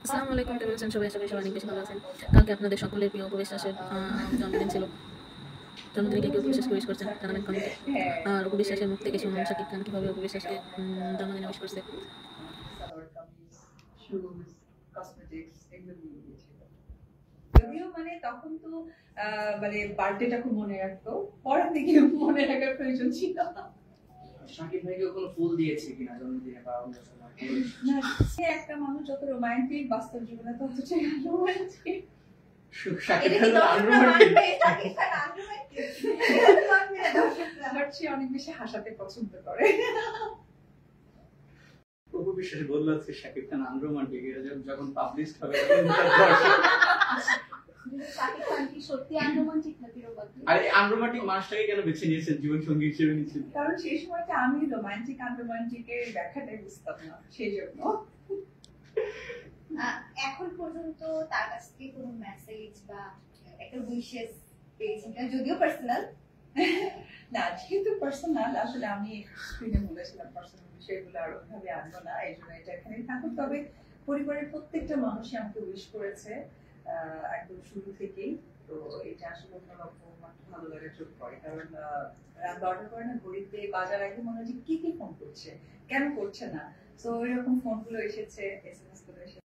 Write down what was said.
আসসালামু আলাইকুম, কেমন আছেন সবাই? আশা করি সবাই অনেক বেশি ভালো আছেন। কালকে আপনাদের সকলের প্রিয় উপবিশ্বাসের জন্মদিন ছিল। জন্মদিনে কে উপবিশ্বাসকে উইশ করছেন জানাবেন কমেন্টে। হ্যাঁ, আর উপবিশ্বাসের মুখ থেকে শুনুন এটা শাকিব খান কিভাবে উপবিশ্বাসকে জন্মদিনে উইশ করছে। সালোয়ার কামিজ, শুজ, কসমেটিক্স এগুলো নিয়ে গিয়েছিল। যদিও মানে তখন তো মানে বার্থডেটা খুব মনে রাখতো, পরের দিকে মনে রাখার প্রয়োজন ছিল না। শাকিব ভাইকে কোনো ফুল দিয়েছে কিনা জন্মদিনে বা অন্য সময়? না, সে একটা মানুষ যত রোমান্টিক বাস্তব জীবনে ততটাই রোমান্টিক। শাকিব খান তো আনরোমান্টিক। বাট সে অনেক বেশি হাসাতে পছন্দ করে। অপু বিশ্বাস বলল যে শাকিব খান আনরোমান্টিক, এটা যখন পাবলিশ হবে শাকিব খান কি সত্যি আনরোমান্টিক নাকি রোমান্টিক? আর এই আনরোমান্টিক মানুষটাকে কেন বেছে নিয়েছেন জীবন সঙ্গী হিসেবে নিয়েছেন? কারণ সেই সময়টা আমি রোমান্টিক আনরোমান্টিকের ব্যাখ্যাটাই বুঝতাম না, সেই জন্য। এখন পর্যন্ত তার কাছ থেকে কোনো মেসেজ বা একটা উইশেস পেয়েছেন কিনা, যদিও পার্সোনাল? না, যেহেতু পার্সোনাল, আসলে আমি স্ক্রিনে বলেছিলাম পার্সোনাল বিষয়গুলো আর ওইভাবে আনবো না, এই জন্য এটা এখানে থাকুক। তবে পরিবারের প্রত্যেকটা মানুষই আমাকে উইশ করেছে একদম শুরু থেকেই। তো এটা আসলে অন্যরকম ভালো লাগার যোগ করে, কারণ রাত 12টার পরে না ঘড়িতে বাজার আগে মনে হচ্ছে কি কি ফোন করছে, কেন করছে না। তো ওইরকম ফোনগুলো এসেছে, SMS গুলো এসেছে।